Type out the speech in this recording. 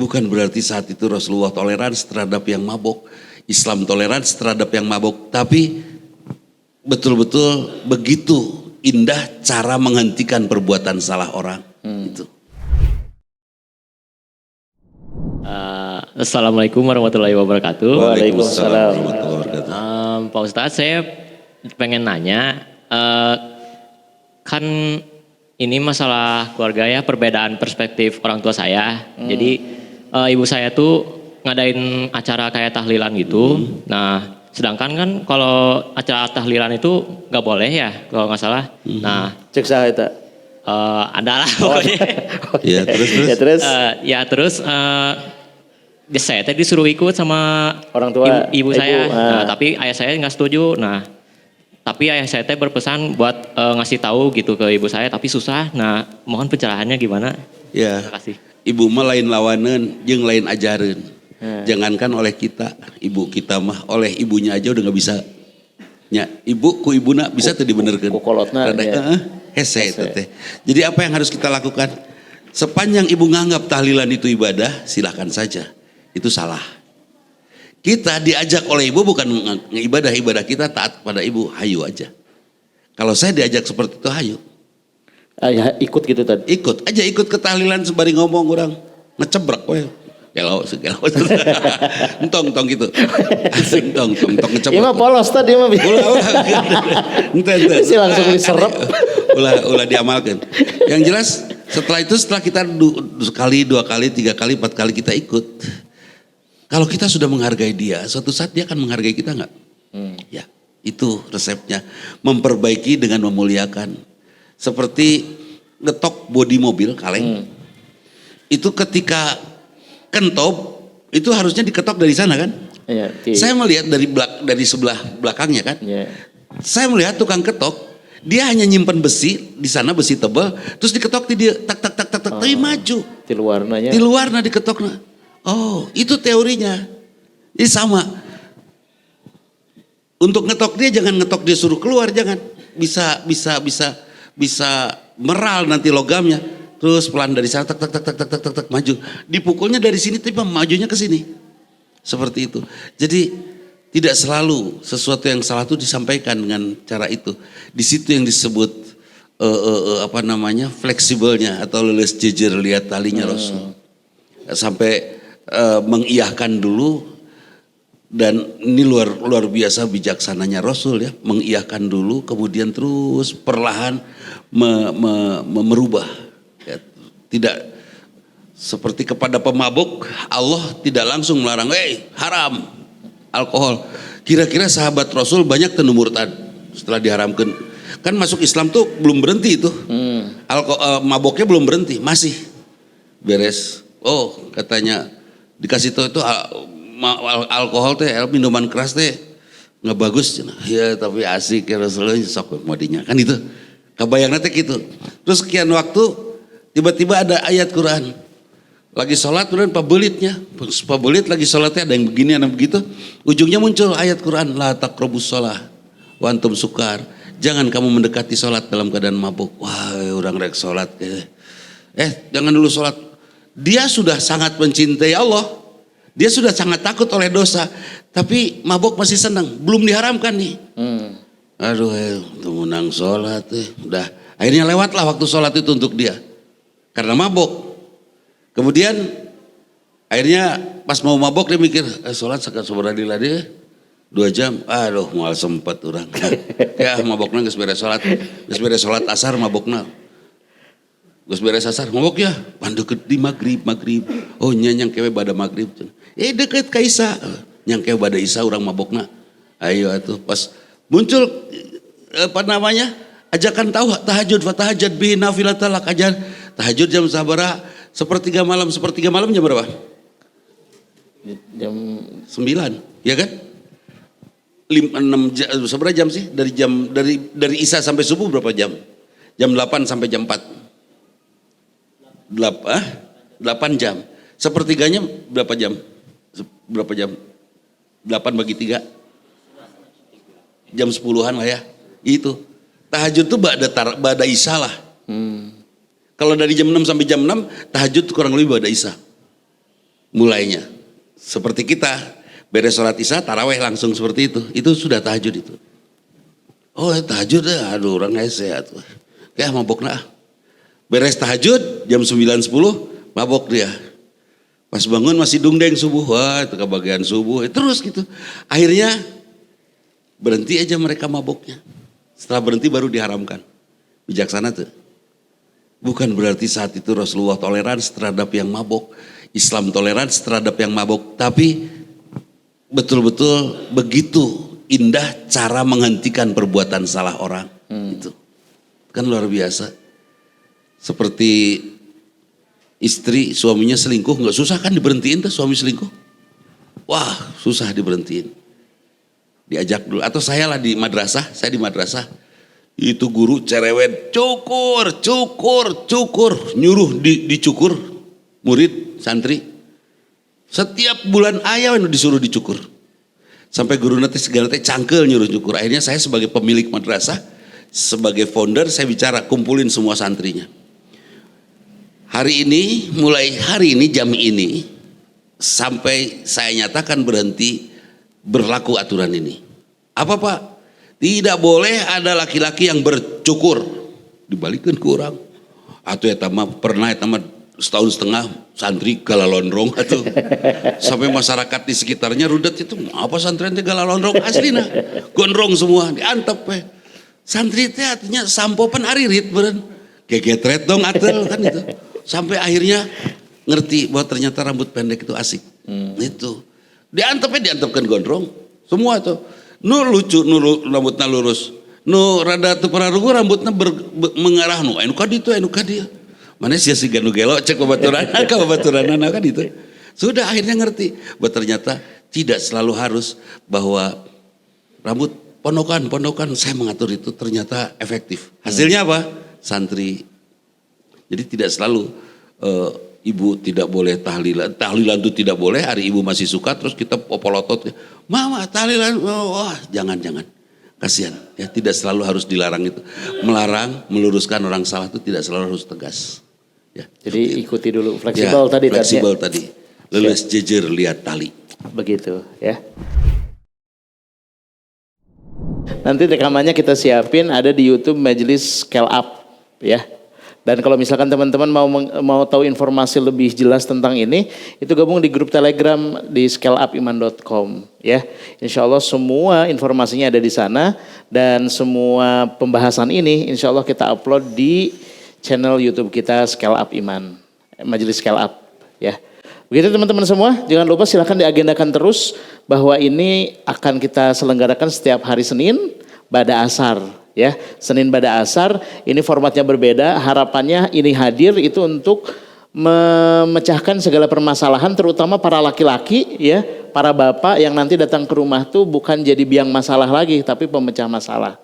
Bukan berarti saat itu Rasulullah toleransi terhadap yang mabok, Islam toleransi terhadap yang mabok, tapi betul-betul begitu indah cara menghentikan perbuatan salah orang. Itu. Assalamualaikum warahmatullahi wabarakatuh. Waalaikumsalam warahmatullahi wabarakatuh. Pak Ustadz, saya pengen nanya, kan ini masalah keluarga ya, perbedaan perspektif orang tua saya. Jadi ibu saya tuh ngadain acara kayak tahlilan gitu. Nah, sedangkan kan kalau acara tahlilan itu nggak boleh ya, kalau nggak salah. Nah, Cek saha eta. ada lah pokoknya. Ya terus. Ya terus saya tadi disuruh ikut sama Orang tua, ibu ibu, saya. Nah, ah. tapi ayah saya nggak setuju. Nah, tapi ayah saya teh berpesan buat ngasih tahu gitu ke ibu saya, tapi susah. Nah, mohon pencerahannya gimana? Ya, Terima kasih. ibu mah lain lawanan, jeung lain ajaran. Jangankan oleh kita, ibu kita mah oleh ibunya aja udah nggak bisa. Ya, ibu ku ibuna bisa tadi benerkeun. Ku kolotna, ya. Hese itu teh. Jadi apa yang harus kita lakukan? Sepanjang ibu nganggap tahlilan itu ibadah, silahkan saja. Itu salah. Kita diajak oleh ibu bukan ibadah kita taat kepada ibu, hayu aja. Kalau saya diajak seperti itu, hayu. Ya, ikut gitu tadi. Ikut ke tahlilan sembari ngomong orang ngecebrek we. Gelo. Entong gitu. Entong ngecebrek. Iya mah polos tadi mah. Ente. Si langsung diserep. Ulah diamalkan. Yang jelas setelah kita sekali, 2 kali, 3 kali, 4 kali kita ikut. Kalau kita sudah menghargai dia, suatu saat dia akan menghargai kita enggak? Ya, itu resepnya. Memperbaiki dengan memuliakan. Seperti ngetok bodi mobil kaleng. Itu ketika kentop, itu harusnya diketok dari sana kan? Iya, Saya melihat dari sebelah belakangnya kan? Iya. Saya melihat tukang ketok, dia hanya nyimpen besi, di sana besi tebal, terus diketok di dia, tak, tapi maju. Di luarnya. Di luar diketoknya. Oh, itu teorinya. Ini sama. Untuk ngetok dia jangan ngetok dia suruh keluar, jangan. Bisa meral nanti logamnya. Terus pelan dari sana tak maju. Dipukulnya dari sini tapi majunya ke sini. Seperti itu. Jadi tidak selalu sesuatu yang salah itu disampaikan dengan cara itu. Di situ yang disebut fleksibelnya atau leles jejer lihat talinya Rasul. Sampai mengiyahkan dulu, dan ini luar biasa bijaksananya Rasul ya, mengiyahkan dulu kemudian terus perlahan merubah ya, tidak seperti kepada pemabuk Allah tidak langsung melarang haram alkohol. Kira-kira sahabat Rasul banyak teu murtad setelah diharamkan, kan masuk Islam tuh belum berhenti itu maboknya belum berhenti, masih beres. Oh katanya dikasih tahu itu alkohol teh, minuman keras teh nggak bagus. Ya tapi asik ya Rasulullah sok modinya kan itu. Kebayangnya teh gitu. Terus sekian waktu tiba-tiba ada ayat Quran. Lagi sholat kemudian pabelitnya. Pabelit lagi sholatnya ada yang begini ada yang begitu. Ujungnya muncul ayat Quran. La taqrabus sholah wa antum sukar. Jangan kamu mendekati sholat dalam keadaan mabuk. Wah orang rek sholat. Jangan dulu sholat. Dia sudah sangat mencintai Allah. Dia sudah sangat takut oleh dosa. Tapi mabuk masih senang. Belum diharamkan nih. Aduh menang sholat. Udah. Akhirnya lewatlah waktu sholat itu untuk dia. Karena mabuk. Kemudian akhirnya pas mau mabuk dia mikir. Sholat sekat subhanallah dia. 2 jam. Aduh mual sempat orang. Ya mabukna geus beres sholat. Geus beres sholat asar mabukna. Geus beres asar mabuk ya. Pandeket di maghrib. Oh nyanyang kewe pada maghrib. Deket ka Isa. Nyang kewe pada Isa orang mabukna. Ayo atuh pas muncul ajakan tahajud, fatahajat bihi nafilatalak, ajar tahajud jam sabaraha? Sepertiga malam jam berapa? Jam 9, ya kan? 6 jam, seberapa jam sih? Dari Isya sampai subuh berapa jam? Jam 8 sampai jam 4. 8 jam. Sepertiganya berapa jam? 8 bagi 3. Jam 10-an lah ya. Itu. Tahajud tuh ba'da Isya lah. Kalau dari jam 6 sampai jam 6, tahajud kurang lebih ba'da Isya. mulainya. Seperti kita beres sholat isya taraweh langsung seperti itu sudah tahajud itu. Oh tahajud aduh orang hese atuh. Kayak mabok nah. Beres tahajud jam 9.10 mabok dia. Pas bangun masih dungdeng subuh, wah itu kebagian subuh, terus gitu. Akhirnya berhenti aja mereka maboknya. Setelah berhenti baru diharamkan. Bijaksana tuh. Bukan berarti saat itu Rasulullah toleransi terhadap yang mabok. Islam toleransi terhadap yang mabok. Tapi betul-betul begitu indah cara menghentikan perbuatan salah orang. Itu kan luar biasa. Seperti istri suaminya selingkuh, nggak susah kan diberhentiin tuh suami selingkuh? Wah susah diberhentiin. Diajak dulu, atau saya lah di madrasah, itu guru cerewet, cukur, nyuruh dicukur, murid, santri. Setiap bulan ayah disuruh dicukur. Sampai guru nanti segala nanti cangkel nyuruh cukur. Akhirnya saya sebagai pemilik madrasah, sebagai founder saya bicara kumpulin semua santrinya. Hari ini, mulai hari ini jam ini sampai saya nyatakan berhenti berlaku aturan ini. Apa Pak? Tidak boleh ada laki-laki yang bercukur. Dibalikin ke orang. Atau ya pernah setahun setengah santri galalondrong atau sampai masyarakat di sekitarnya rudet itu apa santri nanti galalondrong asli nah gondrong semua diantep santri itu artinya sampopan aririt beren gegetret dong atel kan itu. Sampai akhirnya ngerti bahwa ternyata rambut pendek itu asik. Itu. Diantepkan gondrong. Semua tuh. Nu lucu, rambutnya lurus. Nu rada tuh pararugu rambutnya mengarah nu. Anu kadi itu, anu kadi. Mana sih ganu gelo cek babaturan kan itu. Sudah akhirnya ngerti. Bahwa ternyata tidak selalu harus bahwa rambut pondokan saya mengatur itu ternyata efektif. Hasilnya apa? Santri. Jadi tidak selalu ibu tidak boleh tahlilan itu tidak boleh, hari ibu masih suka terus kita popolotot, mama tahlilan, wah jangan, kasihan ya, tidak selalu harus dilarang itu, melarang, meluruskan orang salah itu tidak selalu harus tegas. Ya, jadi ikuti dulu, fleksibel ya, tadi. Fleksibel tadi, leles jejer lihat tali. Begitu ya. Nanti rekamannya kita siapin ada di YouTube Majelis Scale Up ya. Dan kalau misalkan teman-teman mau tahu informasi lebih jelas tentang ini, itu gabung di grup Telegram di scaleupiman.com ya. Insya Allah semua informasinya ada di sana dan semua pembahasan ini insya Allah kita upload di channel YouTube kita Scale Up Iman, Majelis Scale Up ya. Begitu teman-teman semua, jangan lupa silahkan diagendakan terus bahwa ini akan kita selenggarakan setiap hari Senin pada asar. Ya, Senin pada asar, ini formatnya berbeda, harapannya ini hadir itu untuk memecahkan segala permasalahan terutama para laki-laki ya, para bapak yang nanti datang ke rumah tuh bukan jadi biang masalah lagi tapi pemecah masalah.